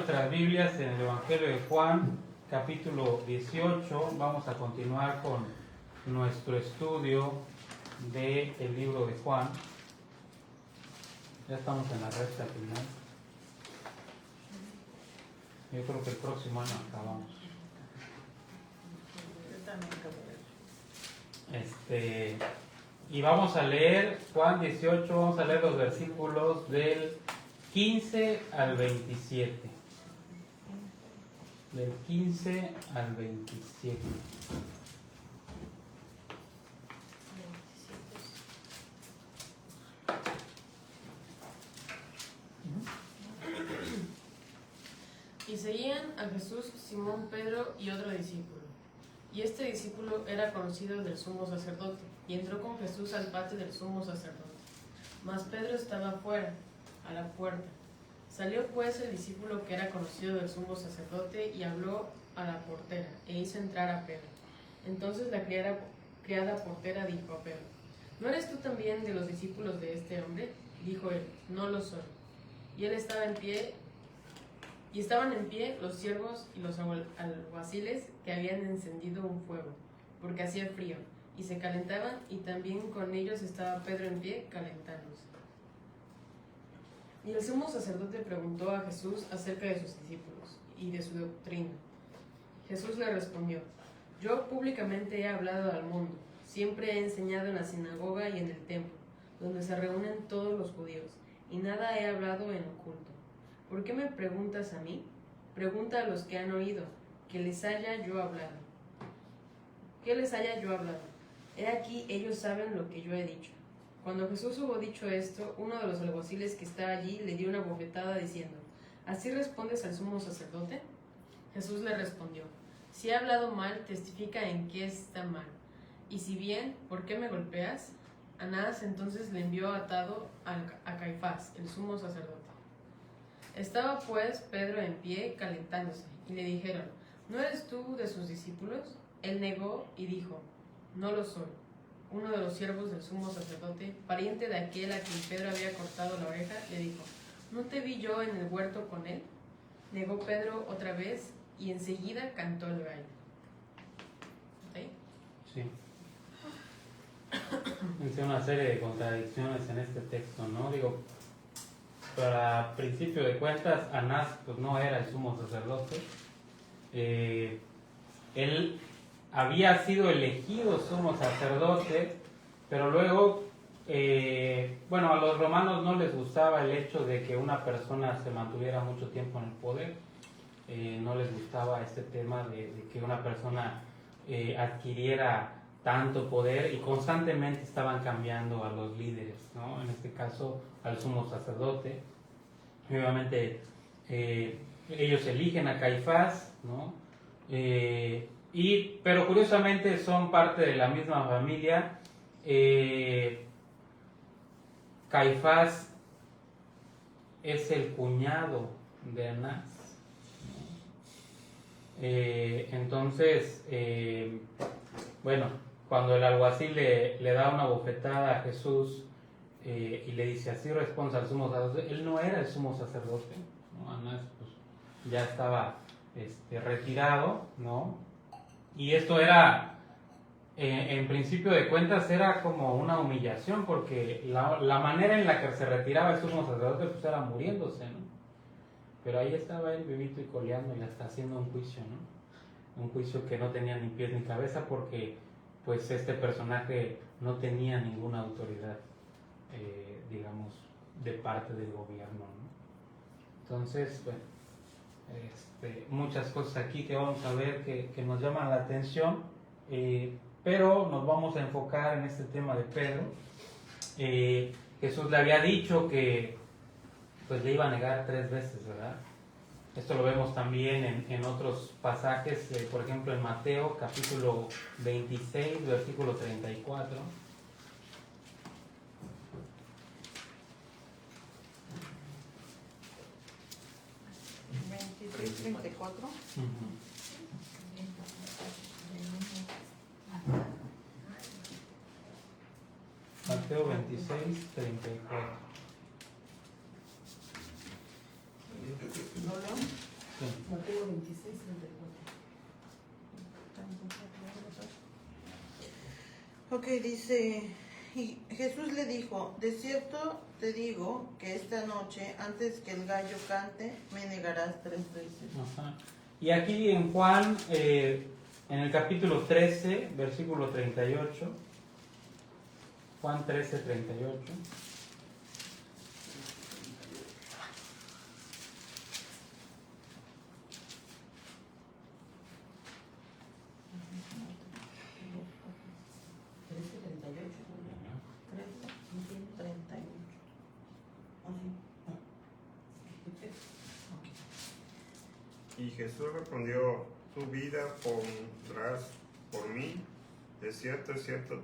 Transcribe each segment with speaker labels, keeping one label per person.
Speaker 1: nuestras Biblias en el Evangelio de Juan, capítulo 18, vamos a continuar con nuestro estudio del libro de Juan. Ya estamos en la recta final. Yo creo que el próximo año acabamos. Y vamos a leer Juan 18, vamos a leer los versículos del 15 al 27. Del 15 al 27.
Speaker 2: Y seguían a Jesús Simón, Pedro y otro discípulo. Y este discípulo era conocido del sumo sacerdote, y entró con Jesús al patio del sumo sacerdote. Mas Pedro estaba fuera, a la puerta. Salió pues el discípulo que era conocido del sumo sacerdote y habló a la portera, e hizo entrar a Pedro. Entonces la criada portera dijo a Pedro: ¿No eres tú también de los discípulos de este hombre? Dijo él: No lo soy. Y él estaba en pie, y estaban en pie los siervos y los alguaciles que habían encendido un fuego, porque hacía frío, y se calentaban, y también con ellos estaba Pedro en pie, calentándose. Y el sumo sacerdote preguntó a Jesús acerca de sus discípulos y de su doctrina. Jesús le respondió: Yo públicamente he hablado al mundo, siempre he enseñado en la sinagoga y en el templo, donde se reúnen todos los judíos, y nada he hablado en oculto. ¿Por qué me preguntas a mí? Pregunta a los que han oído, que les haya yo hablado. ¿Qué les haya yo hablado? He aquí, ellos saben lo que yo he dicho. Cuando Jesús hubo dicho esto, uno de los alguaciles que estaba allí le dio una bofetada diciendo: ¿Así respondes al sumo sacerdote? Jesús le respondió: Si he hablado mal, testifica en qué está mal. Y si bien, ¿por qué me golpeas? Anás entonces le envió atado a Caifás, el sumo sacerdote. Estaba pues Pedro en pie, calentándose, y le dijeron: ¿No eres tú de sus discípulos? Él negó y dijo: No lo soy. Uno de los siervos del sumo sacerdote, pariente de aquel a quien Pedro había cortado la oreja, le dijo: ¿No te vi yo en el huerto con él? Negó Pedro otra vez, y enseguida cantó el gallo. ¿Sí?
Speaker 1: Sí. Dice una serie de contradicciones en este texto, ¿no? Digo, para principio de cuentas, Anás pues no era el sumo sacerdote. Él había sido elegido sumo sacerdote, pero luego, a los romanos no les gustaba el hecho de que una persona se mantuviera mucho tiempo en el poder. No les gustaba este tema de que una persona adquiriera tanto poder, y constantemente estaban cambiando a los líderes, ¿no? En este caso al sumo sacerdote. Obviamente ellos eligen a Caifás, ¿no? Pero curiosamente son parte de la misma familia. Caifás es el cuñado de Anás, ¿no? Entonces, cuando el alguacil le da una bofetada a Jesús y le dice: así responde al sumo sacerdote, él no era el sumo sacerdote, ¿no? Anás pues ya estaba retirado, ¿no? Y esto era, en principio de cuentas, era como una humillación, porque la manera en la que se retiraba el sumo sacerdote pues era muriéndose, ¿no? Pero ahí estaba él vivito y coleando, y hasta haciendo un juicio, ¿no? Un juicio que no tenía ni pies ni cabeza, porque pues este personaje no tenía ninguna autoridad, digamos, de parte del gobierno, ¿no? Entonces, muchas cosas aquí que vamos a ver que nos llaman la atención, pero nos vamos a enfocar en este tema de Pedro. Jesús le había dicho que pues le iba a negar 3 veces, ¿verdad? Esto lo vemos también en otros pasajes, por ejemplo en Mateo capítulo 26, versículo 34.
Speaker 3: ¿34?
Speaker 1: Mateo 26, 34.
Speaker 3: ¿Lo leo?
Speaker 2: 26, 34.
Speaker 3: Ok, dice, y Jesús le dijo, de cierto te digo que esta noche, antes que el gallo cante, me negarás 3 veces.
Speaker 1: Ajá. Y aquí en Juan, en el capítulo 13, versículo 38, Juan 13, 38.
Speaker 4: Y Jesús respondió, tu vida pondrás por mí. De cierto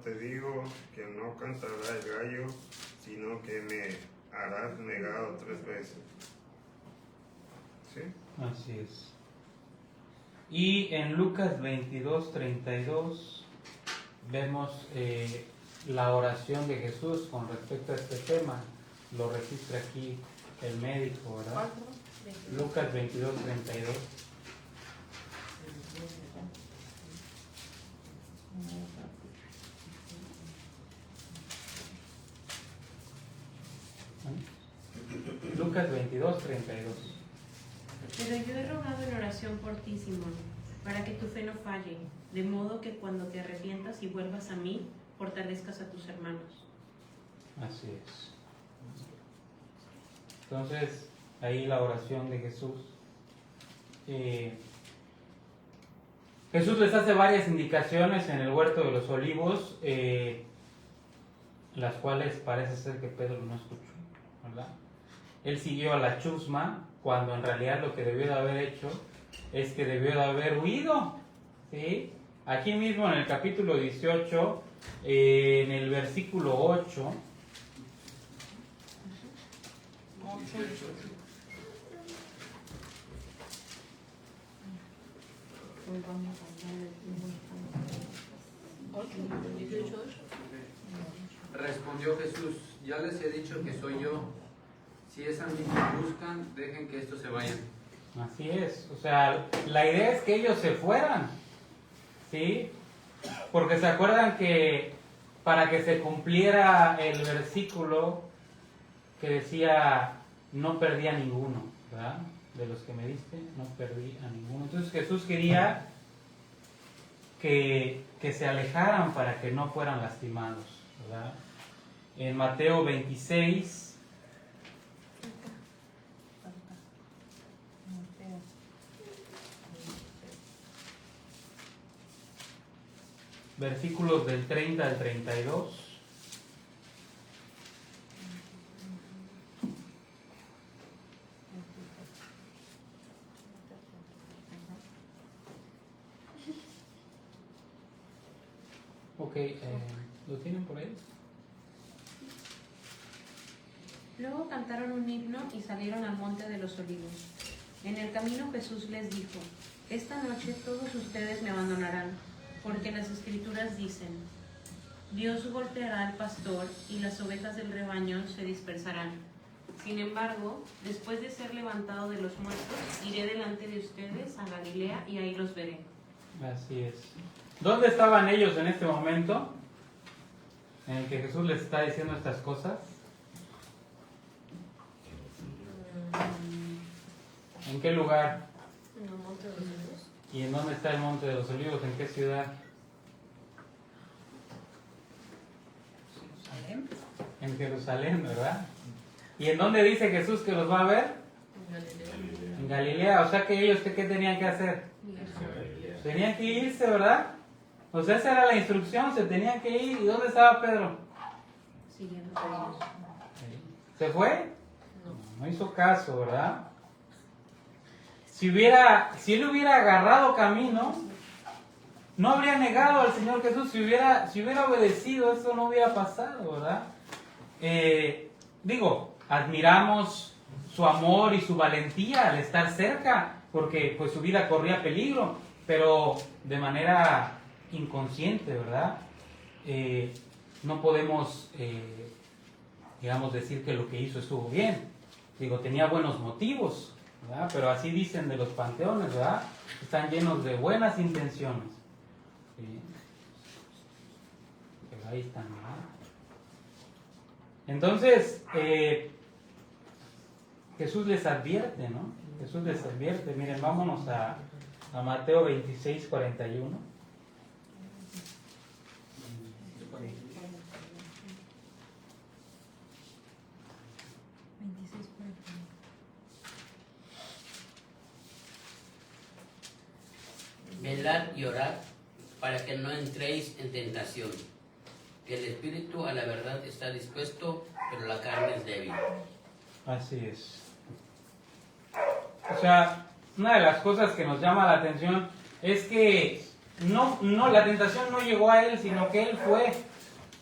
Speaker 4: te digo que no cantará el gallo, sino que me harás negado 3 veces. ¿Sí?
Speaker 1: Así es. Y en Lucas 22, 32 vemos la oración de Jesús con respecto a este tema. Lo registra aquí el médico, ¿verdad? Lucas 22, 32. Lucas 22, 32.
Speaker 5: Pero yo he rogado en oración por ti, Simón, para que tu fe no falle, de modo que cuando te arrepientas y vuelvas a mí, fortalezcas a tus hermanos.
Speaker 1: Así es. Entonces, ahí la oración de Jesús. Jesús les hace varias indicaciones en el huerto de los olivos, las cuales parece ser que Pedro no escuchó, ¿verdad? Él siguió a la chusma, cuando en realidad lo que debió de haber hecho es que debió de haber huido, ¿sí? Aquí mismo en el capítulo 18, en el versículo 8,
Speaker 6: Respondió Jesús, ya les he dicho que soy yo. Si es a mí que buscan, dejen que estos se vayan.
Speaker 1: así es, o sea, la idea es que ellos se fueran, ¿sí? Porque se acuerdan que para que se cumpliera el versículo que decía, no perdí a ninguno, ¿verdad? De los que me diste, no perdí a ninguno. Entonces Jesús quería que se alejaran para que no fueran lastimados, ¿verdad? En Mateo 26, versículos del 30 al 32. Ok, ¿lo tienen por ahí?
Speaker 5: Luego cantaron un himno y salieron al monte de los olivos. En el camino Jesús les dijo, esta noche todos ustedes me abandonarán, porque las escrituras dicen, Dios golpeará al pastor y las ovejas del rebaño se dispersarán. Sin embargo, después de ser levantado de los muertos, iré delante de ustedes a Galilea y ahí los veré.
Speaker 1: Así es. ¿Dónde estaban ellos en este momento en el que Jesús les está diciendo estas cosas? ¿En qué lugar?
Speaker 2: En el Monte de los Olivos.
Speaker 1: ¿Y en dónde está el Monte de los Olivos? ¿En qué ciudad? En Jerusalén, ¿verdad? ¿Y en dónde dice Jesús que los va a ver?
Speaker 2: En Galilea.
Speaker 1: En Galilea. O sea que ellos, ¿qué tenían que hacer? Tenían que irse, ¿verdad? O sea, esa era la instrucción, se tenían que ir. ¿Y dónde estaba Pedro?
Speaker 5: Siguiendo a ellos.
Speaker 1: ¿Se fue? No hizo caso, ¿verdad? Si él hubiera agarrado camino, no habría negado al Señor Jesús. Si hubiera obedecido, eso no hubiera pasado, ¿verdad? Admiramos su amor y su valentía al estar cerca, porque pues su vida corría peligro, pero de manera inconsciente, ¿verdad? No podemos, decir que lo que hizo estuvo bien. Tenía buenos motivos, ¿verdad? Pero así dicen de los panteones, ¿verdad? Están llenos de buenas intenciones. ¿Sí? Pero ahí están, ¿verdad? Entonces, Jesús les advierte, ¿no? Jesús les advierte. Miren, vámonos a Mateo 26, 41.
Speaker 7: Velad y orad para que no entréis en tentación, que el espíritu a la verdad está dispuesto, pero la carne es débil.
Speaker 1: Así es. O sea, una de las cosas que nos llama la atención es que no, la tentación no llegó a él, sino que él fue,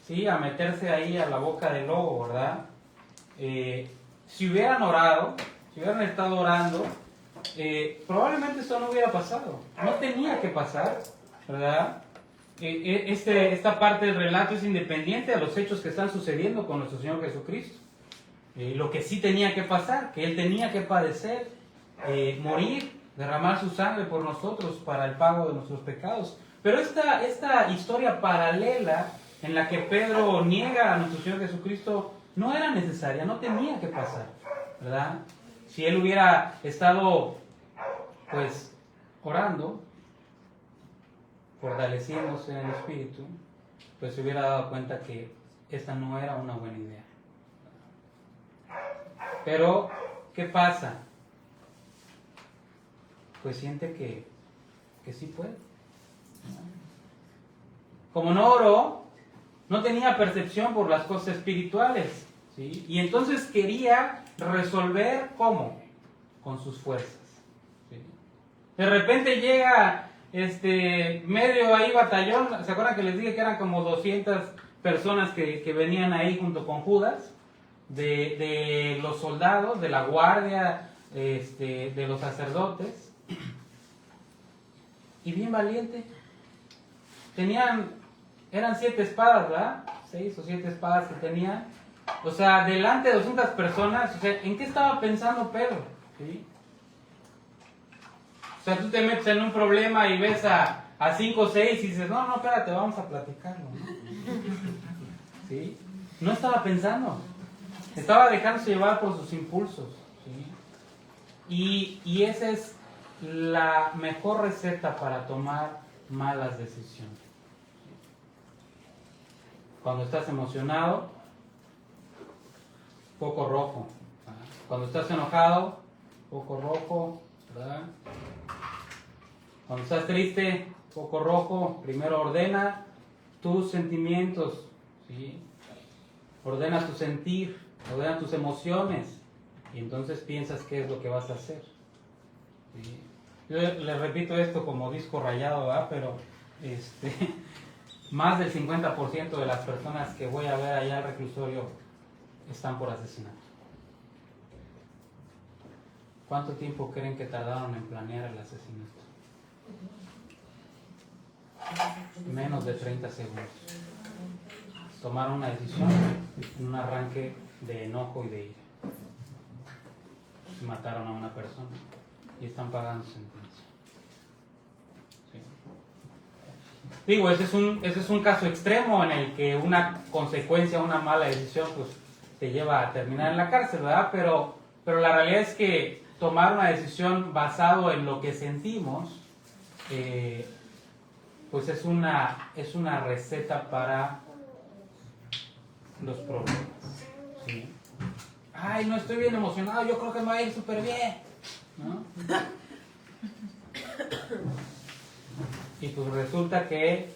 Speaker 1: ¿sí?, a meterse ahí a la boca del lobo, ¿verdad? Si hubieran orado, si hubieran estado orando, probablemente esto no hubiera pasado. No tenía que pasar, ¿verdad? Esta parte del relato es independiente de los hechos que están sucediendo con nuestro Señor Jesucristo. Lo que sí tenía que pasar, que Él tenía que padecer, morir, derramar su sangre por nosotros para el pago de nuestros pecados. Pero esta historia paralela en la que Pedro niega a nuestro Señor Jesucristo no era necesaria, no tenía que pasar, ¿verdad? Si él hubiera estado, pues, orando, fortaleciéndose en el Espíritu, pues se hubiera dado cuenta que esta no era una buena idea. Pero, ¿qué pasa? Pues siente que sí puede. Como no oró, no tenía percepción por las cosas espirituales, ¿sí? Y entonces quería resolver, ¿cómo? Con sus fuerzas, ¿sí? De repente llega medio ahí batallón. ¿Se acuerdan que les dije que eran como 200 personas que venían ahí junto con Judas? De los soldados, de la guardia, de los sacerdotes. Y bien valiente. Eran 7 espadas, ¿verdad? 6 o 7 espadas que tenían. O sea, delante de 200 personas. O sea, ¿en qué estaba pensando Pedro? ¿Sí? O sea, tú te metes en un problema y ves a 5 o 6 y dices, no, espérate, vamos a platicarlo, ¿no? ¿Sí? No estaba pensando. Estaba dejándose llevar por sus impulsos, ¿sí? Y esa es la mejor receta para tomar malas decisiones. Cuando estás emocionado, foco rojo. Cuando estás enojado, foco rojo, ¿verdad? Cuando estás triste, foco rojo. Primero ordena tus sentimientos, ¿sí? Ordena tu sentir, ordena tus emociones, y entonces piensas qué es lo que vas a hacer, ¿sí? Yo les repito esto como disco rayado, ¿verdad? Pero más del 50% de las personas que voy a ver allá al reclusorio están por asesinato. ¿Cuánto tiempo creen que tardaron en planear el asesinato? Menos de 30 segundos. Tomaron una decisión en un arranque de enojo y de ira. Mataron a una persona y están pagando sentencia. ¿Sí? Digo, ese es un caso extremo en el que una consecuencia, una mala decisión, pues te lleva a terminar en la cárcel, ¿verdad? Pero la realidad es que tomar una decisión basado en lo que sentimos, pues es una receta para los problemas, ¿sí? Ay, no estoy bien emocionado, yo creo que me va a ir súper bien, ¿no? Y pues resulta que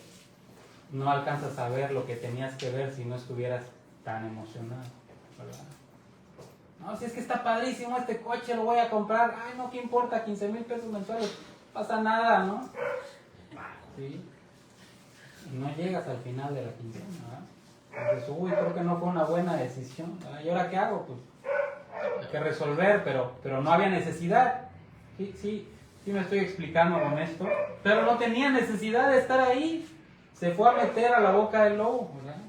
Speaker 1: no alcanzas a ver lo que tenías que ver si no estuvieras tan emocionado, ¿verdad? No, si es que está padrísimo este coche, lo voy a comprar. Ay, no, ¿qué importa? 15,000 pesos mensuales, no pasa nada, ¿no? ¿Sí? Y no llegas al final de la quincena, ¿verdad? Dices, uy, creo que no fue una buena decisión, ¿verdad? ¿Y ahora qué hago? Pues hay que resolver, pero no había necesidad. Sí me estoy explicando con esto. Pero no tenía necesidad de estar ahí. Se fue a meter a la boca del lobo, ¿verdad?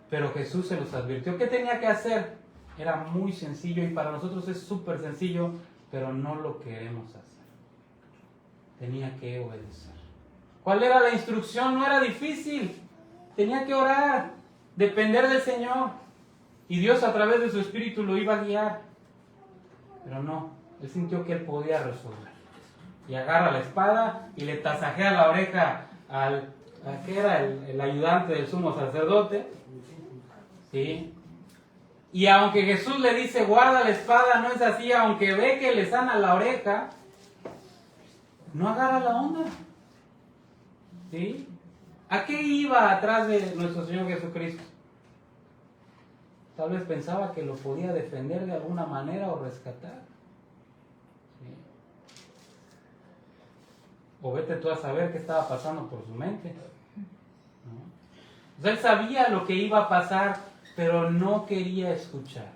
Speaker 1: Pero Jesús se los advirtió. ¿Qué tenía que hacer? Era muy sencillo y para nosotros es súper sencillo, pero no lo queremos hacer. Tenía que obedecer. ¿Cuál era la instrucción? No era difícil. Tenía que orar, depender del Señor. Y Dios a través de su Espíritu lo iba a guiar. Pero no, él sintió que él podía resolver. Y agarra la espada y le tasajea la oreja al que era el ayudante del sumo sacerdote. ¿Sí? Y aunque Jesús le dice, guarda la espada, no es así, aunque ve que le sana la oreja, no agarra la onda. ¿Sí? ¿A qué iba atrás de nuestro Señor Jesucristo? Tal vez pensaba que lo podía defender de alguna manera o rescatar. ¿Sí? O vete tú a saber qué estaba pasando por su mente. ¿No? O sea, él sabía lo que iba a pasar, pero no quería escuchar.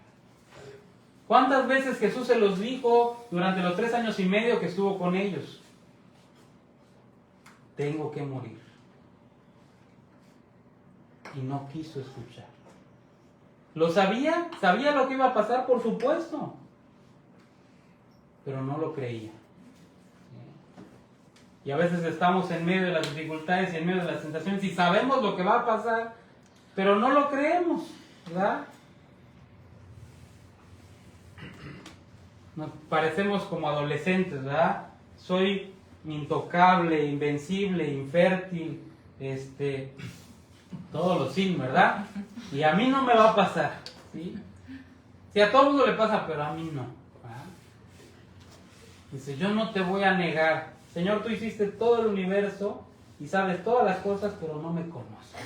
Speaker 1: ¿Cuántas veces Jesús se los dijo durante los 3 años y medio que estuvo con ellos? Tengo que morir. Y no quiso escuchar. ¿Lo sabía? ¿Sabía lo que iba a pasar? Por supuesto. Pero no lo creía. Y a veces estamos en medio de las dificultades y en medio de las tentaciones y sabemos lo que va a pasar, pero no lo creemos, ¿verdad? Nos parecemos como adolescentes, ¿verdad? Soy intocable, invencible, infértil, todos los sin, ¿verdad? Y a mí no me va a pasar, ¿sí? Sí, a todo el mundo le pasa, pero a mí no, ¿verdad? Dice, yo no te voy a negar. Señor, tú hiciste todo el universo y sabes todas las cosas, pero no me conoces.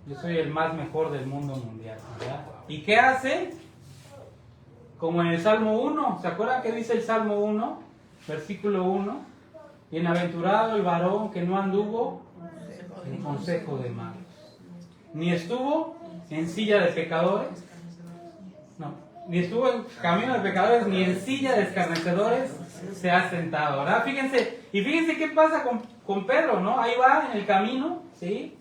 Speaker 1: Yo soy el más mejor del mundo mundial, ¿verdad? ¿Y qué hace? Como en el Salmo 1, ¿se acuerdan qué dice el Salmo 1? Versículo 1. Bienaventurado el varón que no anduvo en consejo de malos, ni estuvo en silla de pecadores, no, ni estuvo en camino de pecadores, ni en silla de escarnecedores se ha sentado, ¿verdad? Fíjense qué pasa con Pedro, ¿no? Ahí va en el camino, ¿sí?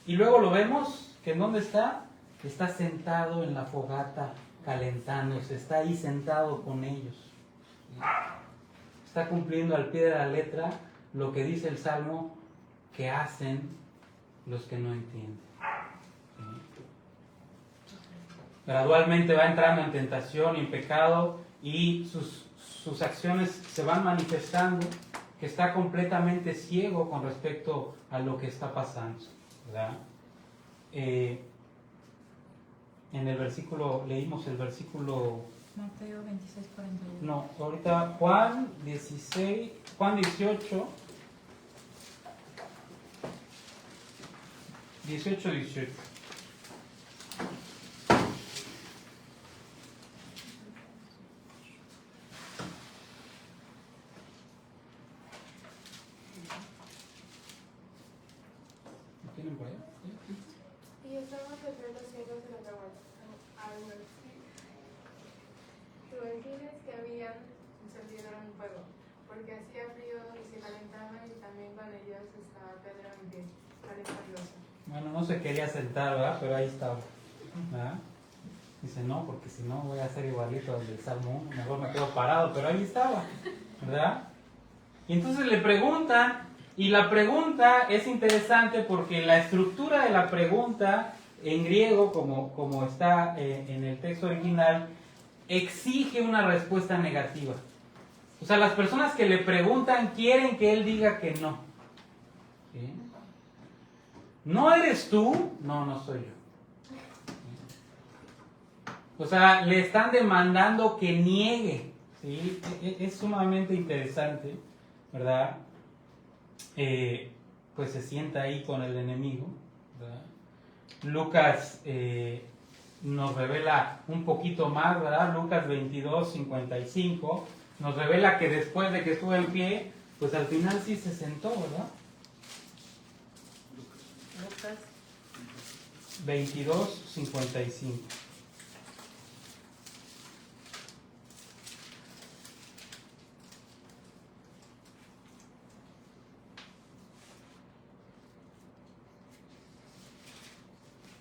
Speaker 1: Y luego lo vemos, que ¿en dónde está? Está sentado en la fogata, calentándose, está ahí sentado con ellos. Está cumpliendo al pie de la letra lo que dice el Salmo que hacen los que no entienden. Gradualmente va entrando en tentación y en pecado y sus acciones se van manifestando, que está completamente ciego con respecto a lo que está pasando, ¿verdad? En el versículo, leímos el versículo...
Speaker 8: Mateo 26, 41.
Speaker 1: No, ahorita Juan 18, 18. ¿Lo tienen por ahí?
Speaker 9: Y estaban detrás los ciegos de la los vecinos que habían encendido un fuego, porque hacía frío y se calentaban, y también con ellos estaba Pedro en pie, calentándose.
Speaker 1: Bueno, no se quería sentar, ¿verdad? Pero ahí estaba, ¿verdad? Dice, no, porque si no voy a hacer igualito al del Salmo 1, mejor me quedo parado, pero ahí estaba, ¿verdad? Y entonces le preguntan, y la pregunta es interesante porque la estructura de la pregunta en griego, como está en el texto original, exige una respuesta negativa. O sea, las personas que le preguntan quieren que él diga que no. ¿Sí? ¿No eres tú? No, no soy yo. O sea, le están demandando que niegue. ¿Sí? Es sumamente interesante, ¿verdad? Pues se sienta ahí con el enemigo, ¿verdad? Lucas nos revela un poquito más, ¿verdad? Lucas 22, 55 nos revela que después de que estuvo en pie, pues al final sí se sentó, ¿verdad?
Speaker 2: Lucas
Speaker 1: 22, 55.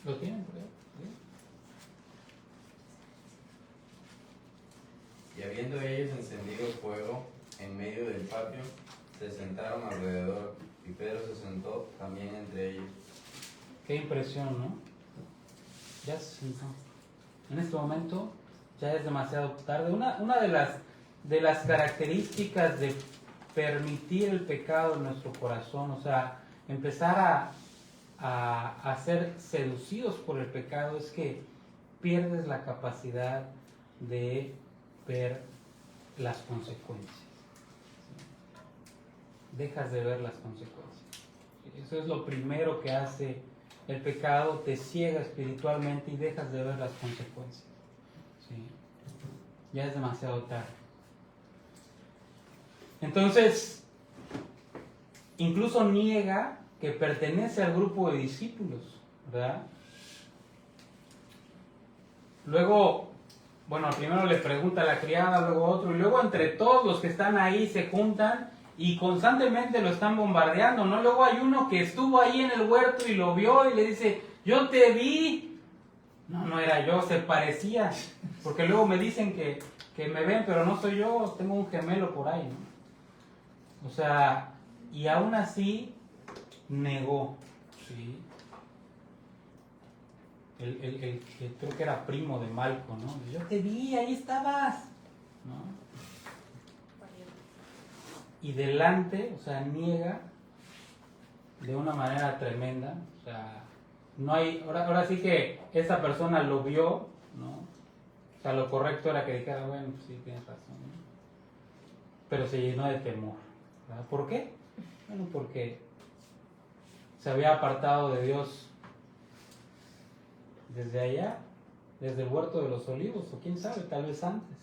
Speaker 1: ¿Lo tienen por ahí? ¿Sí?
Speaker 10: Y habiendo ellos encendido fuego en medio del patio, se sentaron alrededor, y Pedro se sentó también entre ellos.
Speaker 1: Qué impresión, ¿no? Ya se sentó. En este momento ya es demasiado tarde. Una de las características de permitir el pecado en nuestro corazón, o sea, empezar a ser seducidos por el pecado, es que pierdes la capacidad de ver las consecuencias. Dejas de ver las consecuencias. Eso es lo primero que hace el pecado, te ciega espiritualmente y dejas de ver las consecuencias. ¿Sí? Ya es demasiado tarde. Entonces, incluso niega que pertenece al grupo de discípulos, ¿verdad? Luego, bueno, primero le pregunta a la criada, luego otro, y luego entre todos los que están ahí se juntan y constantemente lo están bombardeando, ¿no? Luego hay uno que estuvo ahí en el huerto y lo vio y le dice, yo te vi. No era yo, se parecía, porque luego me dicen que me ven, pero no soy yo, tengo un gemelo por ahí, ¿no? O sea, y aún así negó, ¿sí? El creo que era primo de Malco, ¿no? Yo te vi, ahí estabas, ¿no? Y delante, o sea, niega de una manera tremenda, o sea, no hay, ahora sí que esa persona lo vio, ¿no? O sea, lo correcto era que dijera, bueno, pues sí, tienes razón, ¿no? Pero se llenó de temor, ¿verdad? ¿Por qué? Bueno, porque se había apartado de Dios desde allá, desde el huerto de los olivos, o quién sabe, tal vez antes.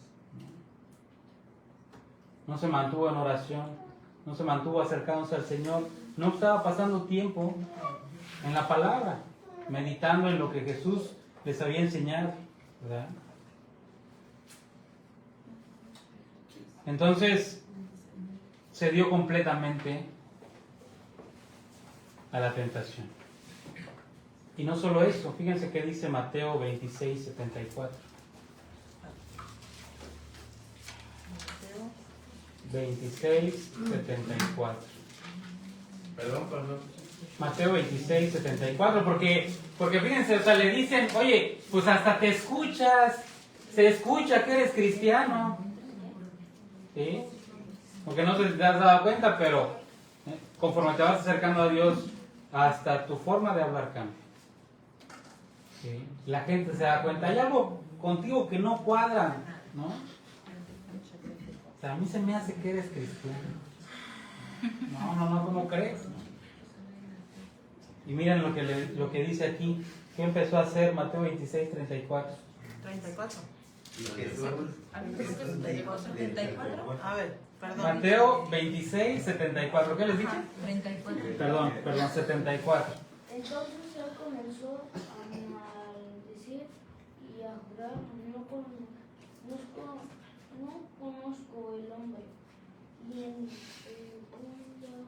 Speaker 1: No se mantuvo en oración, no se mantuvo acercándose al Señor, no estaba pasando tiempo en la palabra, meditando en lo que Jesús les había enseñado, ¿verdad? Entonces, se dio completamente a la tentación. Y no solo eso, fíjense que dice Mateo 26, 74. 26, 74.
Speaker 10: Perdón.
Speaker 1: Mateo 26, 74, porque fíjense, o sea, le dicen, oye, pues hasta te escuchas, se escucha que eres cristiano. ¿Sí? Porque no sé si te has dado cuenta, pero conforme te vas acercando a Dios, hasta tu forma de hablar cambia. ¿Sí? La gente se da cuenta, hay algo contigo que no cuadra, ¿no? O sea, a mí se me hace que eres cristiano. No, ¿cómo crees? Y miren lo que dice aquí. ¿Qué empezó a hacer Mateo 26, 34?
Speaker 3: 34.
Speaker 10: Y Jesús,
Speaker 3: A ver, perdón.
Speaker 1: Mateo 26, 74. ¿Qué les dije?
Speaker 8: 34.
Speaker 1: Perdón, 74.
Speaker 11: Entonces él comenzó a maldecir y a jurar, no conozco el hombre. Y en segunda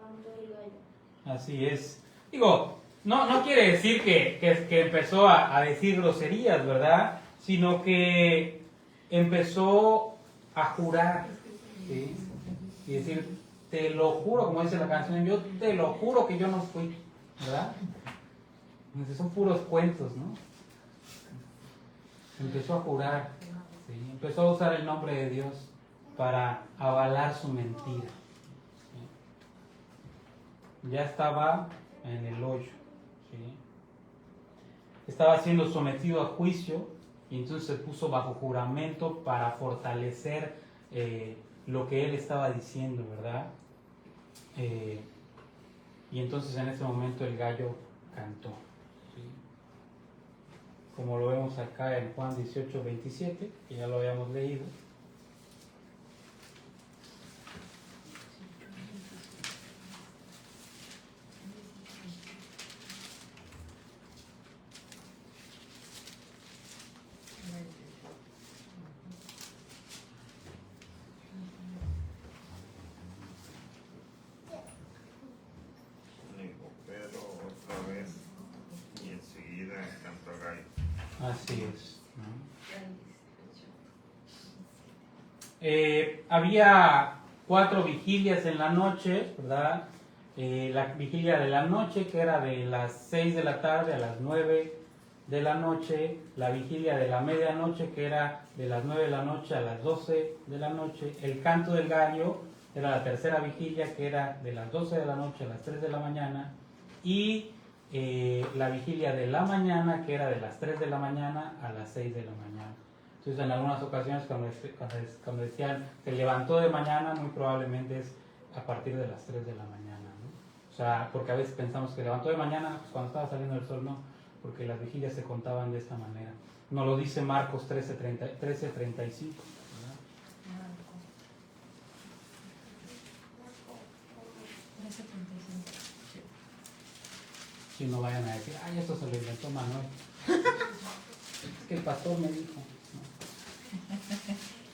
Speaker 11: cantó el gallo.
Speaker 1: Así es. Digo, no quiere decir que empezó a decir groserías, ¿verdad? Sino que empezó a jurar, ¿sí? Y decir, te lo juro, como dice la canción, yo te lo juro que yo no fui, ¿verdad? Entonces son puros cuentos, ¿no? Empezó a jurar, ¿sí? Empezó a usar el nombre de Dios para avalar su mentira. ¿Sí? Ya estaba en el hoyo, ¿sí? Estaba siendo sometido a juicio y entonces se puso bajo juramento para fortalecer lo que él estaba diciendo, ¿verdad? Y entonces en ese momento el gallo cantó, ¿sí? Como lo vemos acá en Juan 18, 27, que ya lo habíamos leído.
Speaker 4: Dijo Pedro otra vez y enseguida cantó el gallo.
Speaker 1: Así es, ¿no? había 4 vigilias en la noche, ¿verdad? La vigilia de la noche, que era de las 6 de la tarde a las 9 de la noche, la vigilia de la medianoche, que era de las 9 de la noche a las 12 de la noche, el canto del gallo era la tercera vigilia, que era de las 12 de la noche a las 3 de la mañana, y la vigilia de la mañana, que era de las 3 de la mañana a las 6 de la mañana. Entonces, en algunas ocasiones, cuando decían se levantó de mañana, muy probablemente es a partir de las 3 de la mañana, ¿no? O sea, porque a veces pensamos que levantó de mañana, pues cuando estaba saliendo el sol, no, porque las vigilias se contaban de esta manera. Nos lo dice Marcos 13:35. Si no vayan a decir, ay, esto se lo inventó Manuel. Es que el pastor me dijo.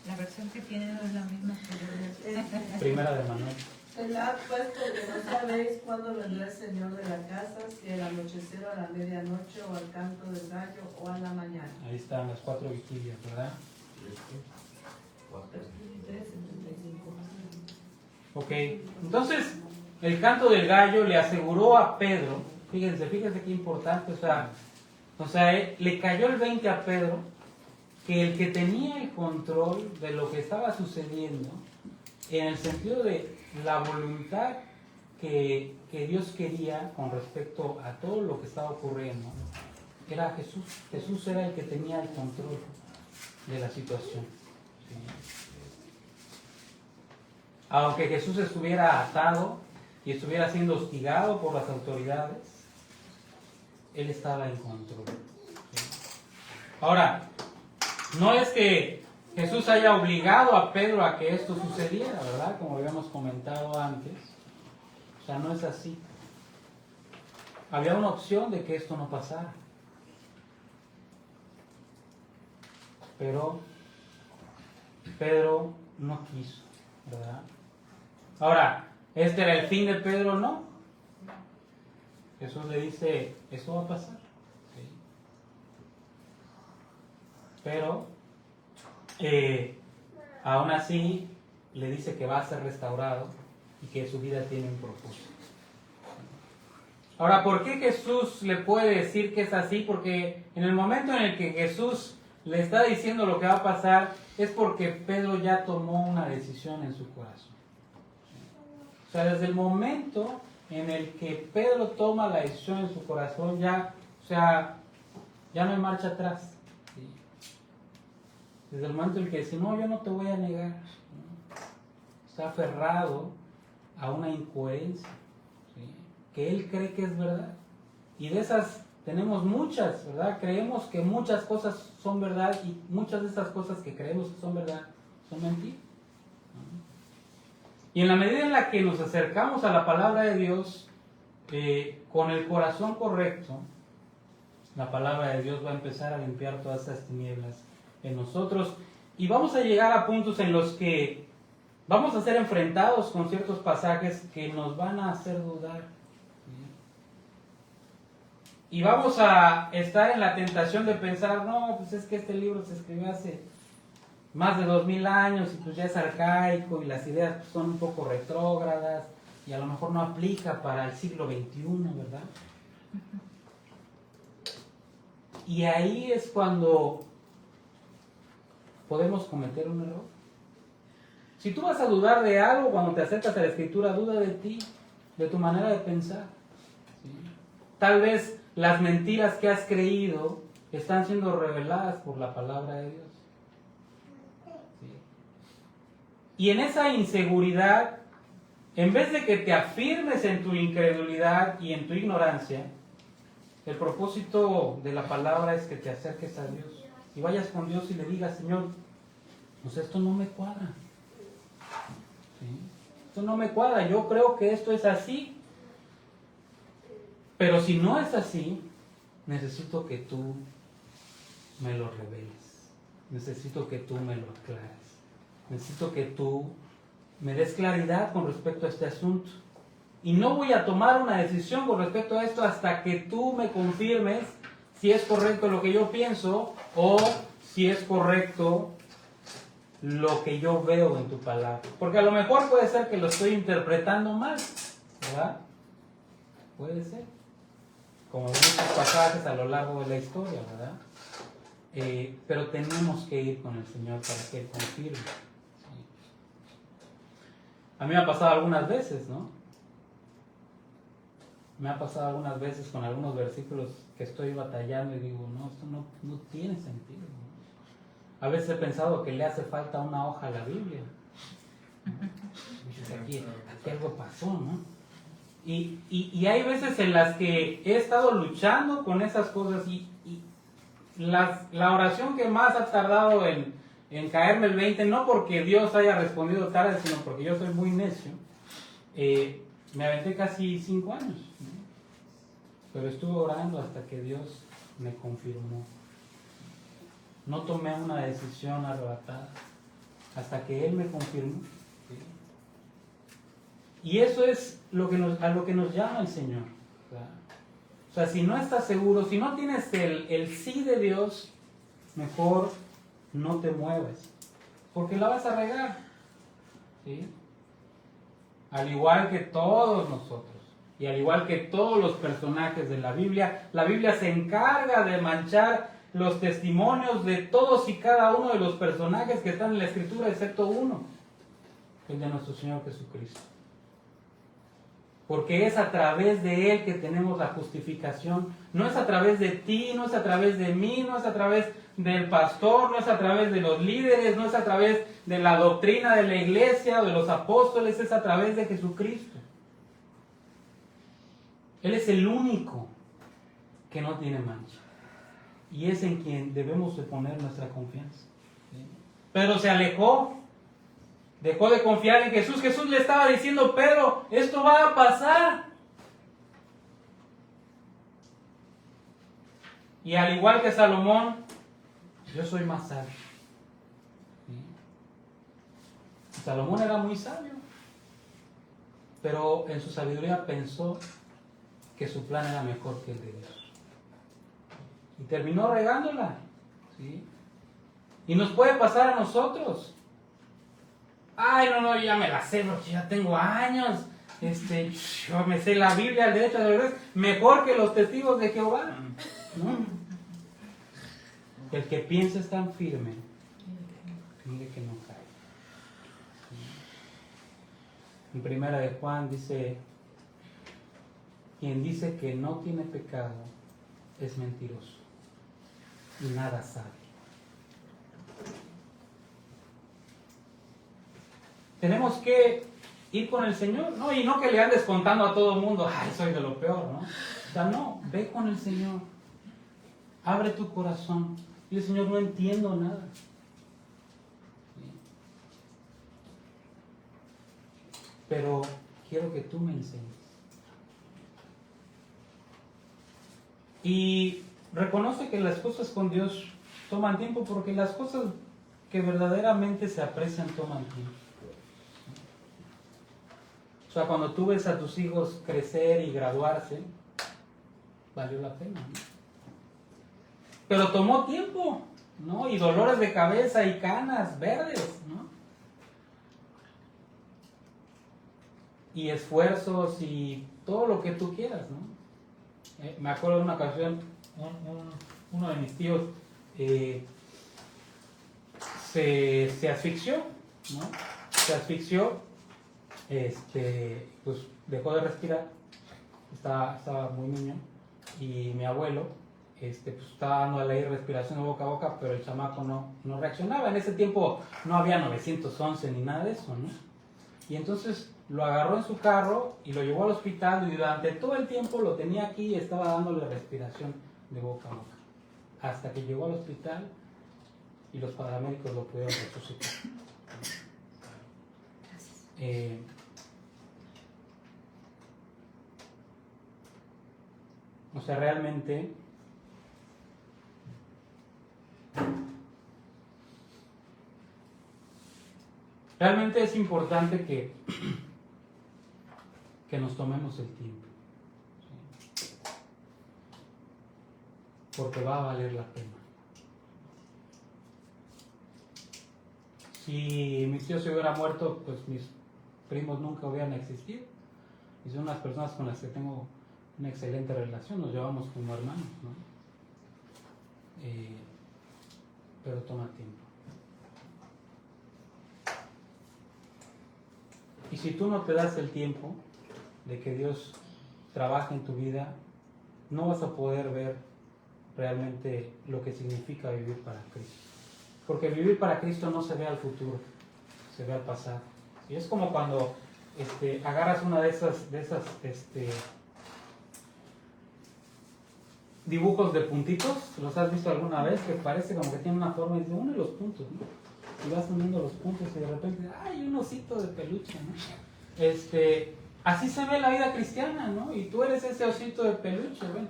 Speaker 8: La versión que tiene no es la misma que
Speaker 1: Primera de Manuel.
Speaker 12: Se la ha puesto que no sabéis cuándo vendrá el Señor de la casa, si al anochecer o a la medianoche o al canto del gallo o a la mañana.
Speaker 1: Ahí están las 4 vigilias, ¿verdad? Ok, entonces el canto del gallo le aseguró a Pedro, fíjense qué importante, o sea, le cayó el 20 a Pedro, que el que tenía el control de lo que estaba sucediendo, en el sentido de la voluntad que Dios quería con respecto a todo lo que estaba ocurriendo, era Jesús. Jesús era el que tenía el control de la situación. ¿Sí? Aunque Jesús estuviera atado y estuviera siendo hostigado por las autoridades, Él estaba en control. ¿Sí? Ahora, no es que Jesús haya obligado a Pedro a que esto sucediera, ¿verdad? Como habíamos comentado antes. O sea, no es así. Había una opción de que esto no pasara. Pero Pedro no quiso, ¿verdad? Ahora, ¿este era el fin de Pedro? No. Jesús le dice, eso va a pasar. ¿Sí? Pero aún así le dice que va a ser restaurado y que su vida tiene un propósito. Ahora, ¿por qué Jesús le puede decir que es así? Porque en el momento en el que Jesús le está diciendo lo que va a pasar, es porque Pedro ya tomó una decisión en su corazón. O sea, desde el momento en el que Pedro toma la decisión en su corazón, ya no hay marcha atrás. ¿Sí? Desde el momento en el que dice, no, yo no te voy a negar, ¿no? Está aferrado a una incoherencia, ¿sí? Que él cree que es verdad. Y de esas tenemos muchas, ¿verdad? Creemos que muchas cosas son verdad y muchas de esas cosas que creemos que son verdad son mentiras. Y en la medida en la que nos acercamos a la palabra de Dios con el corazón correcto, la palabra de Dios va a empezar a limpiar todas esas tinieblas en nosotros y vamos a llegar a puntos en los que vamos a ser enfrentados con ciertos pasajes que nos van a hacer dudar. Y vamos a estar en la tentación de pensar, no, pues es que este libro se escribió hace más de 2000 años y pues ya es arcaico y las ideas pues son un poco retrógradas y a lo mejor no aplica para el siglo XXI, ¿verdad? Y ahí es cuando podemos cometer un error. Si tú vas a dudar de algo cuando te acercas a la Escritura, duda de ti, de tu manera de pensar. ¿Sí? Tal vez las mentiras que has creído están siendo reveladas por la palabra de Dios. ¿Sí? Y en esa inseguridad, en vez de que te afirmes en tu incredulidad y en tu ignorancia, el propósito de la palabra es que te acerques a Dios y vayas con Dios y le digas, Señor, pues esto no me cuadra. ¿Sí? Esto no me cuadra, yo creo que esto es así. Pero si no es así, necesito que tú me lo reveles. Necesito que tú me lo aclares. Necesito que tú me des claridad con respecto a este asunto. Y no voy a tomar una decisión con respecto a esto hasta que tú me confirmes si es correcto lo que yo pienso o si es correcto lo que yo veo en tu palabra. Porque a lo mejor puede ser que lo estoy interpretando mal, ¿verdad? Puede ser. Como muchos pasajes a lo largo de la historia, ¿verdad? Pero tenemos que ir con el Señor para que Él confirme. ¿Sí? A mí me ha pasado algunas veces, ¿no? Me ha pasado algunas veces con algunos versículos que estoy batallando y digo, no, esto no tiene sentido, ¿no? A veces he pensado que le hace falta una hoja a la Biblia. Aquí algo pasó, ¿no? Y hay veces en las que he estado luchando con esas cosas y la oración que más ha tardado en caerme el 20, no porque Dios haya respondido tarde, sino porque yo soy muy necio, me aventé casi 5 años, ¿no? Pero estuve orando hasta que Dios me confirmó. No tomé una decisión arrebatada hasta que Él me confirmó. Y eso es a lo que nos llama el Señor, ¿verdad? O sea, si no estás seguro, si no tienes el sí de Dios, mejor no te mueves, porque la vas a regar, ¿sí? Al igual que todos nosotros, y al igual que todos los personajes de la Biblia se encarga de manchar los testimonios de todos y cada uno de los personajes que están en la Escritura, excepto uno, el de nuestro Señor Jesucristo. Porque es a través de Él que tenemos la justificación. No es a través de ti, no es a través de mí, no es a través del pastor, no es a través de los líderes, no es a través de la doctrina de la iglesia o de los apóstoles, es a través de Jesucristo. Él es el único que no tiene mancha. Y es en quien debemos de poner nuestra confianza. Pedro se alejó. Dejó de confiar en Jesús. Jesús le estaba diciendo, Pedro, esto va a pasar. Y al igual que Salomón, yo soy más sabio. ¿Sí? Salomón era muy sabio, pero en su sabiduría pensó que su plan era mejor que el de Dios. Y terminó regándola. ¿Sí? Y nos puede pasar a nosotros. Ay, no, ya me la sé, porque ya tengo años. Yo me sé la Biblia al derecho al revés, mejor que los testigos de Jehová. ¿No? El que piensa es tan firme, mire que no cae. En primera de Juan dice, quien dice que no tiene pecado es mentiroso y nada sabe. Tenemos que ir con el Señor, ¿no? Y no que le andes contando a todo el mundo, ay, soy de lo peor, ¿no? O sea, no, ve con el Señor. Abre tu corazón. Dile, Señor, no entiendo nada. ¿Sí? Pero quiero que tú me enseñes. Y reconoce que las cosas con Dios toman tiempo, porque las cosas que verdaderamente se aprecian toman tiempo. O sea, cuando tú ves a tus hijos crecer y graduarse, valió la pena, ¿no? Pero tomó tiempo, ¿no? Y dolores de cabeza y canas verdes, ¿no? Y esfuerzos y todo lo que tú quieras, ¿no? Me acuerdo de una ocasión, uno de mis tíos se asfixió, ¿no? Se asfixió. Pues dejó de respirar, estaba muy niño, y mi abuelo pues estaba dándole respiración de boca a boca, pero el chamaco no reaccionaba. En ese tiempo no había 911 ni nada de eso, ¿no? Y entonces lo agarró en su carro y lo llevó al hospital, y durante todo el tiempo lo tenía aquí y estaba dándole respiración de boca a boca, hasta que llegó al hospital y los paramédicos lo pudieron resucitar. O sea, realmente es importante que nos tomemos el tiempo, ¿sí? Porque va a valer la pena. si mi tío se hubiera muerto, pues mis primos nunca hubieran existido. Y son unas personas con las que tengo una excelente relación, nos llevamos como hermanos, ¿no? Pero toma tiempo. Y si tú no te das el tiempo de que Dios trabaje en tu vida, no vas a poder ver realmente lo que significa vivir para Cristo. Porque vivir para Cristo no se ve al futuro, se ve al pasado. Y es como cuando agarras una de esas dibujos de puntitos, ¿los has visto alguna vez? Que parece como que tiene una forma y dice, une los puntos, ¿no? Y vas uniendo los puntos y de repente, ¡ay, un osito de peluche!, ¿no? Así se ve la vida cristiana, ¿no? Y tú eres ese osito de peluche, bueno.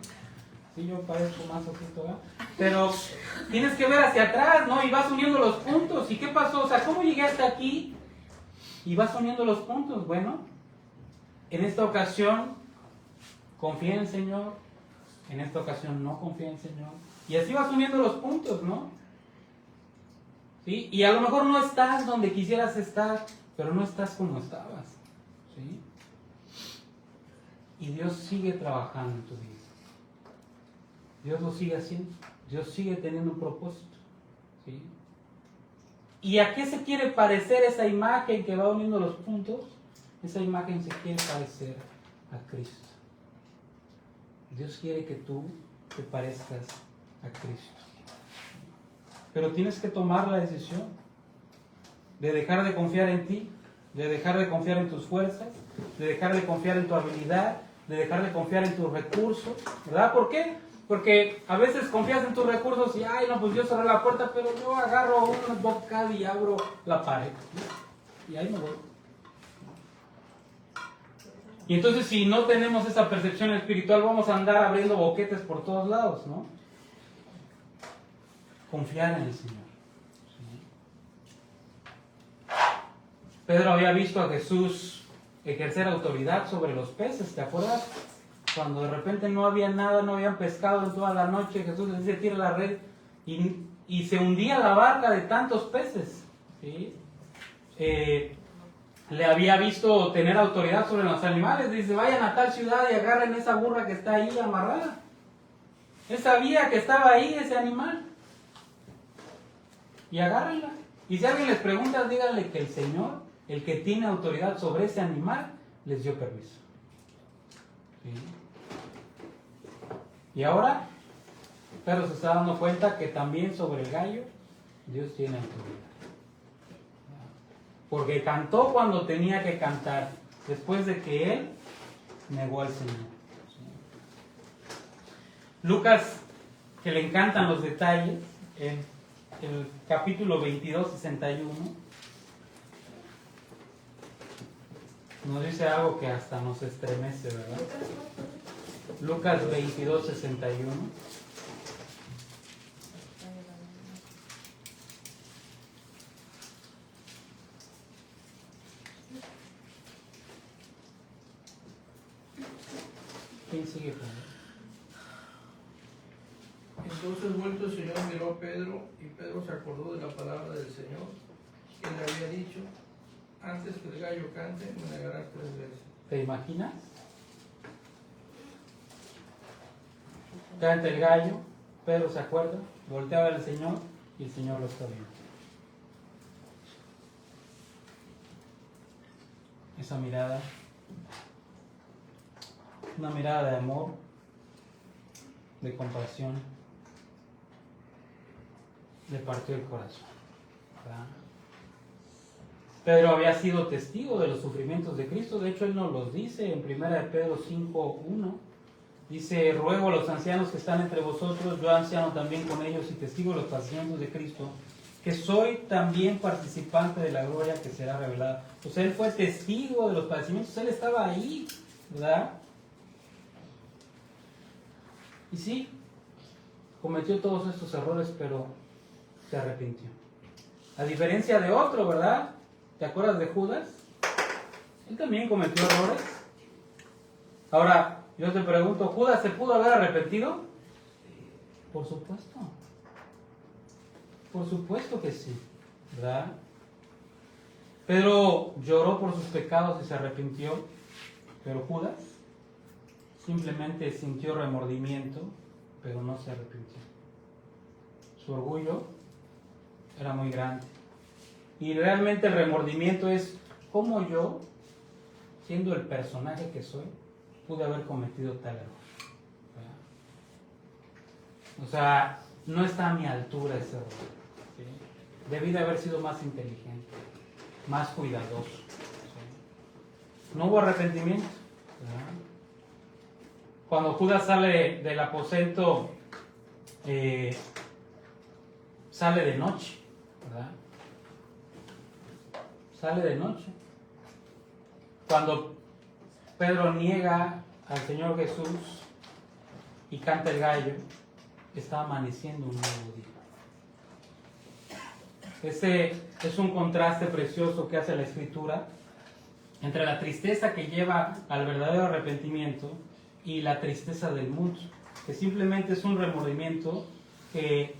Speaker 1: Sí, yo parezco más osito, ¿verdad? Pero tienes que ver hacia atrás, ¿no? Y vas uniendo los puntos. ¿Y qué pasó? O sea, ¿cómo llegué hasta aquí? Y vas uniendo los puntos. Bueno, en esta ocasión confía en el Señor, en esta ocasión no confía en el Señor. Y así vas uniendo los puntos, ¿no? ¿Sí? Y a lo mejor no estás donde quisieras estar, pero no estás como estabas. ¿Sí? Y Dios sigue trabajando en tu vida. Dios lo sigue haciendo. Dios sigue teniendo un propósito. ¿Sí? ¿Y a qué se quiere parecer esa imagen que va uniendo los puntos? Esa imagen se quiere parecer a Cristo. Dios quiere que tú te parezcas a Cristo. Pero tienes que tomar la decisión de dejar de confiar en ti, de dejar de confiar en tus fuerzas, de dejar de confiar en tu habilidad, de dejar de confiar en tus recursos, ¿verdad? ¿Por qué? Porque a veces confías en tus recursos y, ay, no, pues yo cerré la puerta, pero yo agarro un bobcat y abro la pared, ¿no? Y ahí me voy. Y entonces, si no tenemos esa percepción espiritual, vamos a andar abriendo boquetes por todos lados, ¿no? Confiar en el Señor. ¿Sí? Pedro había visto a Jesús ejercer autoridad sobre los peces, ¿te acuerdas? Cuando de repente no había nada, no habían pescado en toda la noche, Jesús les dice, tira la red, y se hundía la barca de tantos peces. ¿Sí? Le había visto tener autoridad sobre los animales, dice, vayan a tal ciudad y agarren esa burra que está ahí amarrada. Él sabía que estaba ahí ese animal. Y agárrenla. Y si alguien les pregunta, díganle que el Señor, el que tiene autoridad sobre ese animal, les dio permiso. ¿Sí? Y ahora, Pedro se está dando cuenta que también sobre el gallo, Dios tiene autoridad. Porque cantó cuando tenía que cantar, después de que él negó al Señor. ¿Sí? Lucas, que le encantan los detalles, en el capítulo 22, 61, nos dice algo que hasta nos estremece, ¿verdad? Lucas 22, 61. ¿Quién sigue, Pedro?
Speaker 13: Entonces vuelto el Señor miró a Pedro, y Pedro se acordó de la palabra del Señor, que le había dicho, antes que el gallo cante, me negarás 3 veces.
Speaker 1: ¿Te imaginas? Canta el gallo, Pedro se acuerda, voltea a ver al Señor y el Señor lo está viendo. Esa mirada, una mirada de amor, de compasión, le partió el corazón, ¿verdad? Pedro había sido testigo de los sufrimientos de Cristo. De hecho, él nos los dice en 1 Pedro 5:1. Dice, ruego a los ancianos que están entre vosotros, yo anciano también con ellos y testigo de los padecimientos de Cristo, que soy también participante de la gloria que será revelada. Pues él fue testigo de los padecimientos, él estaba ahí, ¿verdad? Y sí, cometió todos estos errores, pero se arrepintió. A diferencia de otro, ¿verdad? ¿Te acuerdas de Judas? Él también cometió errores. Ahora, yo te pregunto, ¿Judas se pudo haber arrepentido? Por supuesto. Por supuesto que sí, ¿verdad? Pedro lloró por sus pecados y se arrepintió, pero Judas simplemente sintió remordimiento, pero no se arrepintió. Su orgullo era muy grande. Y realmente el remordimiento es cómo yo, siendo el personaje que soy, pude haber cometido tal error. ¿Verdad? O sea, no está a mi altura ese error. ¿Sí? Debí de haber sido más inteligente, más cuidadoso. ¿Sí? No hubo arrepentimiento. ¿Verdad? Cuando Judas sale del aposento, sale de noche, ¿verdad? Sale de noche. Cuando Pedro niega al Señor Jesús y canta el gallo, está amaneciendo un nuevo día. Ese es un contraste precioso que hace la Escritura entre la tristeza que lleva al verdadero arrepentimiento y la tristeza del mundo, que simplemente es un remordimiento que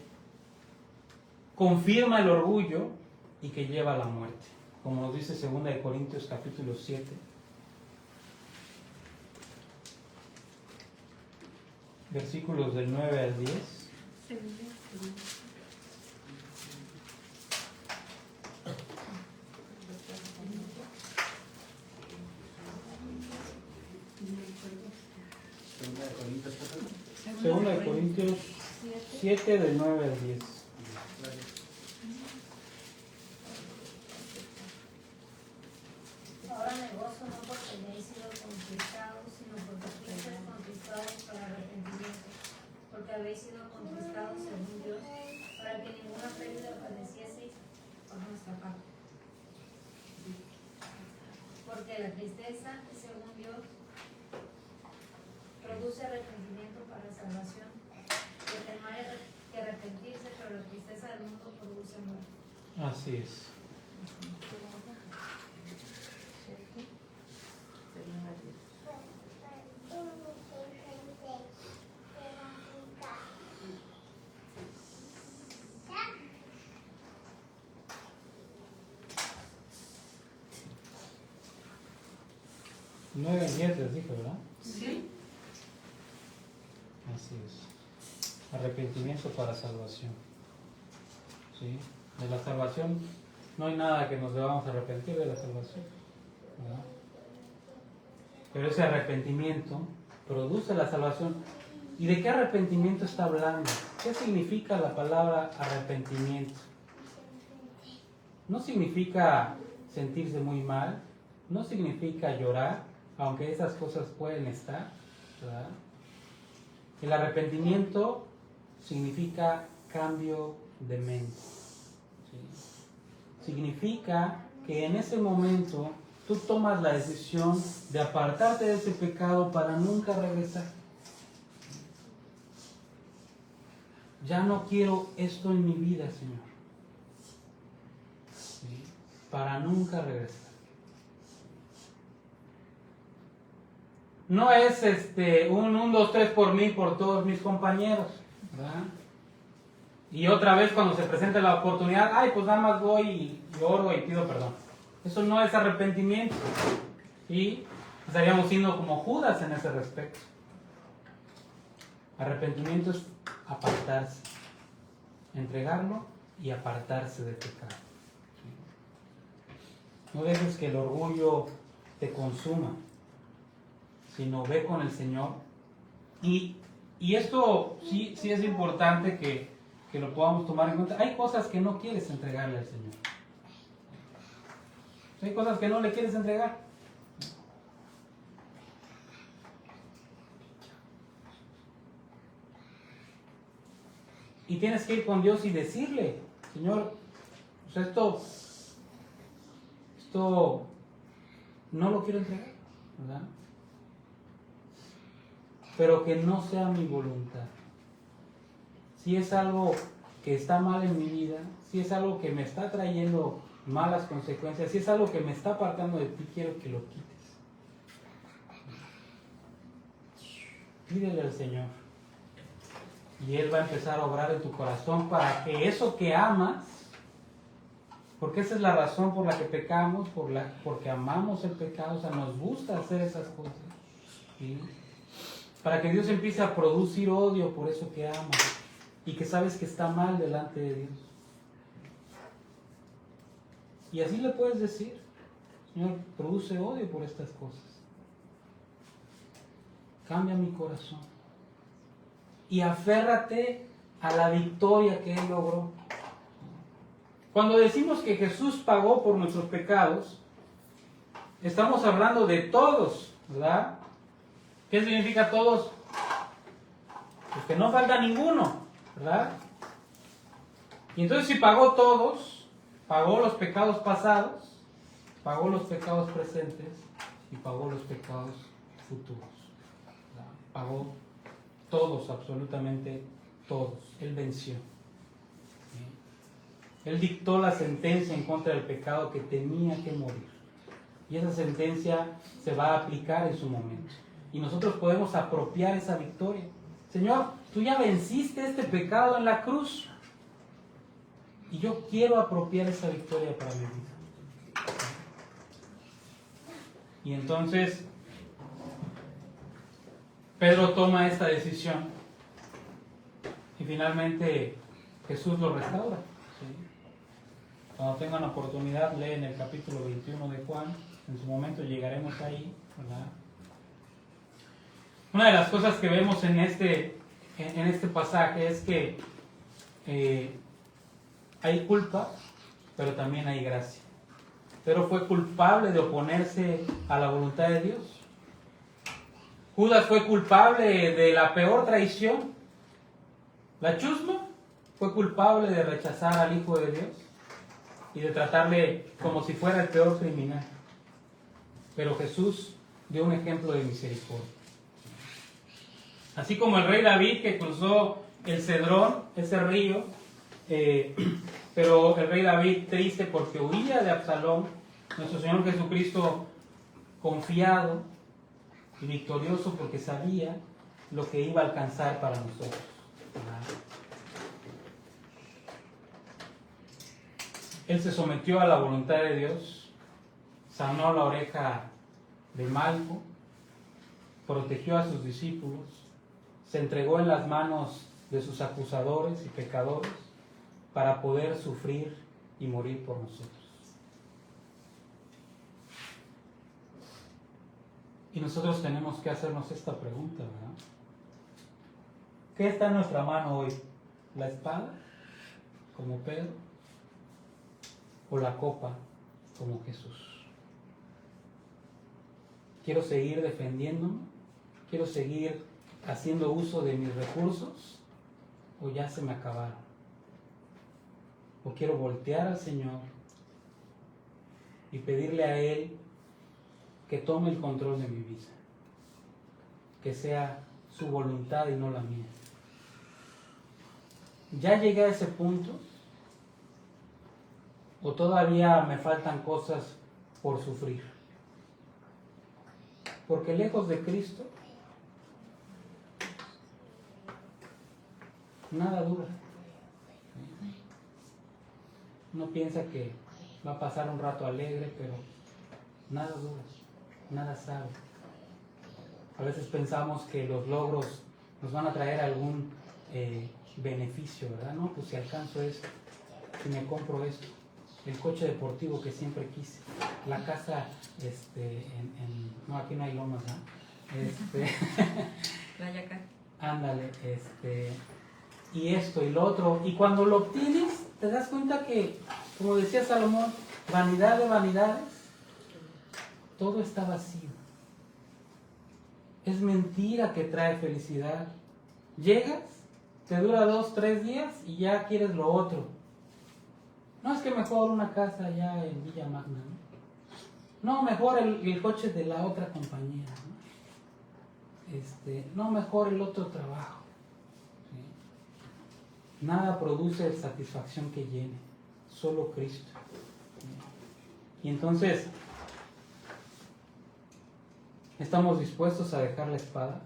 Speaker 1: confirma el orgullo y que lleva a la muerte, como nos dice 2 Corintios capítulo 7. Versículos del 9 al 10. Segunda de Corintios 7 del 9 al 10.
Speaker 11: Ahora me gozo no porque hayáis sido conquistados, sino porque fuisteis conquistados para arrepentimiento, porque habéis sido conquistados según Dios, para que ninguna pérdida padecieseis por nuestra parte. Porque la tristeza, según Dios, produce arrepentimiento para salvación, y el temor que arrepentirse, pero la tristeza del mundo produce muerte.
Speaker 1: Así es. Nueve y 10 les dije, ¿verdad?
Speaker 5: Sí.
Speaker 1: Así es. Arrepentimiento para salvación. ¿Sí? De la salvación no hay nada que nos debamos arrepentir de la salvación, ¿verdad? Pero ese arrepentimiento produce la salvación. ¿Y de qué arrepentimiento está hablando? ¿Qué significa la palabra arrepentimiento? No significa sentirse muy mal, no significa llorar, aunque esas cosas pueden estar, ¿verdad? El arrepentimiento significa cambio de mente. ¿Sí? Significa que en ese momento tú tomas la decisión de apartarte de ese pecado para nunca regresar. Ya no quiero esto en mi vida, Señor. ¿Sí? Para nunca regresar. No es un 1, 2, 3 por mí, por todos mis compañeros, ¿verdad? Y otra vez cuando se presenta la oportunidad, ay, pues nada más voy y oro y pido perdón. Eso no es arrepentimiento. Y estaríamos siendo como Judas en ese respecto. Arrepentimiento es apartarse, entregarlo y apartarse del pecado. No dejes que el orgullo te consuma, sino ve con el Señor. Y esto sí es importante que lo podamos tomar en cuenta. Hay cosas que no quieres entregarle al Señor. Hay cosas que no le quieres entregar. Y tienes que ir con Dios y decirle, Señor, pues esto no lo quiero entregar, ¿verdad? Pero que no sea mi voluntad. Si es algo que está mal en mi vida, si es algo que me está trayendo malas consecuencias, si es algo que me está apartando de ti, quiero que lo quites. Pídele al Señor. Y Él va a empezar a obrar en tu corazón para que eso que amas Porque esa es la razón por la que pecamos, porque amamos el pecado, o sea, nos gusta hacer esas cosas. ¿Sí? Para que Dios empiece a producir odio por eso que amas y que sabes que está mal delante de Dios. Y así le puedes decir, Señor, produce odio por estas cosas. Cambia mi corazón. Y aférrate a la victoria que Él logró. Cuando decimos que Jesús pagó por nuestros pecados, estamos hablando de todos, ¿verdad? ¿Qué significa todos? Pues que no falta ninguno, ¿verdad? Y entonces si pagó todos, pagó los pecados pasados, pagó los pecados presentes y pagó los pecados futuros. ¿Verdad? Pagó todos, absolutamente todos. Él venció. Él dictó la sentencia en contra del pecado que tenía que morir. Y esa sentencia se va a aplicar en su momento. Y nosotros podemos apropiar esa victoria. Señor, tú ya venciste este pecado en la cruz. Y yo quiero apropiar esa victoria para mi vida. Y entonces, Pedro toma esta decisión. Y finalmente Jesús lo restaura. ¿Sí? Cuando tengan oportunidad, leen el capítulo 21 de Juan. En su momento llegaremos ahí, ¿verdad? Una de las cosas que vemos en este pasaje es que hay culpa, pero también hay gracia. Pedro fue culpable de oponerse a la voluntad de Dios. Judas fue culpable de la peor traición. La chusma fue culpable de rechazar al Hijo de Dios y de tratarle como si fuera el peor criminal. Pero Jesús dio un ejemplo de misericordia. Así como el rey David que cruzó el Cedrón, ese río, pero el rey David triste porque huía de Absalón, nuestro Señor Jesucristo confiado y victorioso porque sabía lo que iba a alcanzar para nosotros. Él se sometió a la voluntad de Dios, sanó la oreja de Malco, protegió a sus discípulos, se entregó en las manos de sus acusadores y pecadores para poder sufrir y morir por nosotros. Y nosotros tenemos que hacernos esta pregunta, ¿verdad? ¿Qué está en nuestra mano hoy? ¿La espada, como Pedro? ¿O la copa, como Jesús? ¿Quiero seguir defendiéndome? ¿Quiero seguir haciendo uso de mis recursos? ¿O ya se me acabaron? ¿O quiero voltear al Señor y pedirle a Él que tome el control de mi vida? Que sea su voluntad y no la mía. ¿Ya llegué a ese punto? ¿O todavía me faltan cosas por sufrir? Porque lejos de Cristo, nada dura. Uno piensa que va a pasar un rato alegre, pero nada dura, nada sabe. A veces pensamos que los logros nos van a traer algún beneficio, ¿verdad? No, pues si alcanzo esto, si me compro esto, el coche deportivo que siempre quise, la casa, no, aquí no hay lomas, ¿no?
Speaker 2: Yaca.
Speaker 1: Ándale, y esto y lo otro, y cuando lo obtienes, te das cuenta que, como decía Salomón, vanidad de vanidades, todo está vacío. Es mentira que trae felicidad. Llegas, te dura 2-3 días y ya quieres lo otro. No, es que mejor una casa allá en Villa Magna, ¿no? No, mejor el coche de la otra compañía, ¿no? No, mejor el otro trabajo. ¿Sí? Nada produce satisfacción que llene, solo Cristo. ¿Sí? Y entonces, ¿estamos dispuestos a dejar la espada?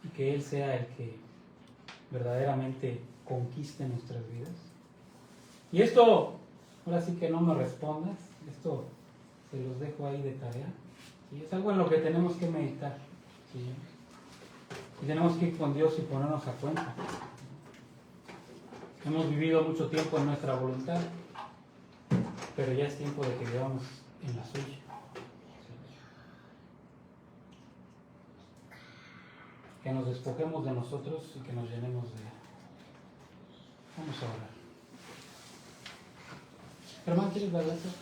Speaker 1: Y que Él sea el que verdaderamente conquiste nuestras vidas. Y esto ahora sí que no me respondas, esto se los dejo ahí de tarea. Y es algo en lo que tenemos que meditar. ¿Sí? Y tenemos que ir con Dios y ponernos a cuenta. Hemos vivido mucho tiempo en nuestra voluntad, pero ya es tiempo de que vivamos en la suya. Que nos despojemos de nosotros y que nos llenemos de Él. Vamos a orar. Hermano, ¿quieres dar gracias?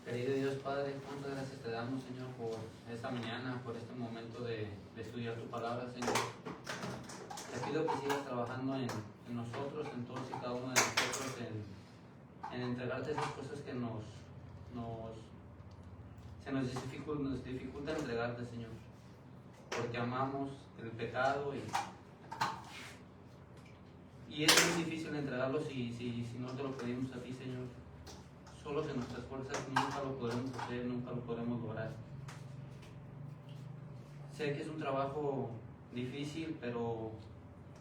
Speaker 6: Querido Dios Padre, cuántas gracias te damos, Señor, por esta mañana, por este momento de estudiar tu palabra, Señor. Te pido que sigas trabajando en nosotros, en todos y cada uno de nosotros, en entregarte esas cosas que nos dificulta entregarte, Señor. Porque amamos el pecado y es muy difícil entregarlo si no te lo pedimos a ti, Señor. Solos en nuestras fuerzas nunca lo podemos hacer, nunca lo podemos lograr. Sé que es un trabajo difícil, pero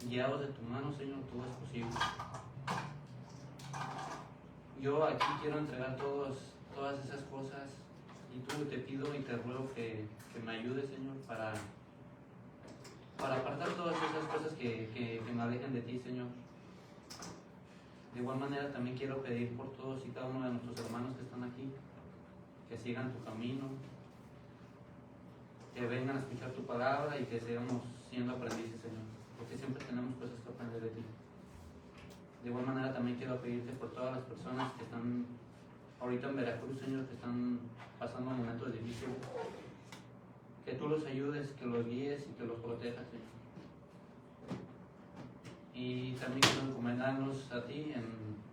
Speaker 6: guiados de tu mano, Señor, todo es posible. Yo aquí quiero entregar todas esas cosas y tú te pido y te ruego que me ayudes, Señor, para apartar todas esas cosas que me alejen de ti, Señor. De igual manera también quiero pedir por todos y cada uno de nuestros hermanos que están aquí, que sigan tu camino, que vengan a escuchar tu palabra y que sigamos siendo aprendices, Señor, porque siempre tenemos cosas que aprender de ti. De igual manera también quiero pedirte por todas las personas que están ahorita en Veracruz, Señor, que están pasando momentos difíciles, que tú los ayudes, que los guíes y que los protejas, Señor. Y también quiero encomendarnos a ti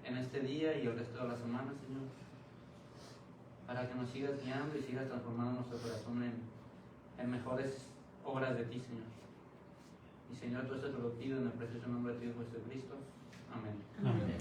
Speaker 6: en este día y el resto de la semana, Señor, para que nos sigas guiando y sigas transformando nuestro corazón en mejores obras de ti, Señor. Y Señor, todo esto te lo pido en el precioso nombre de tu Hijo Jesucristo. Amén.
Speaker 1: Amén.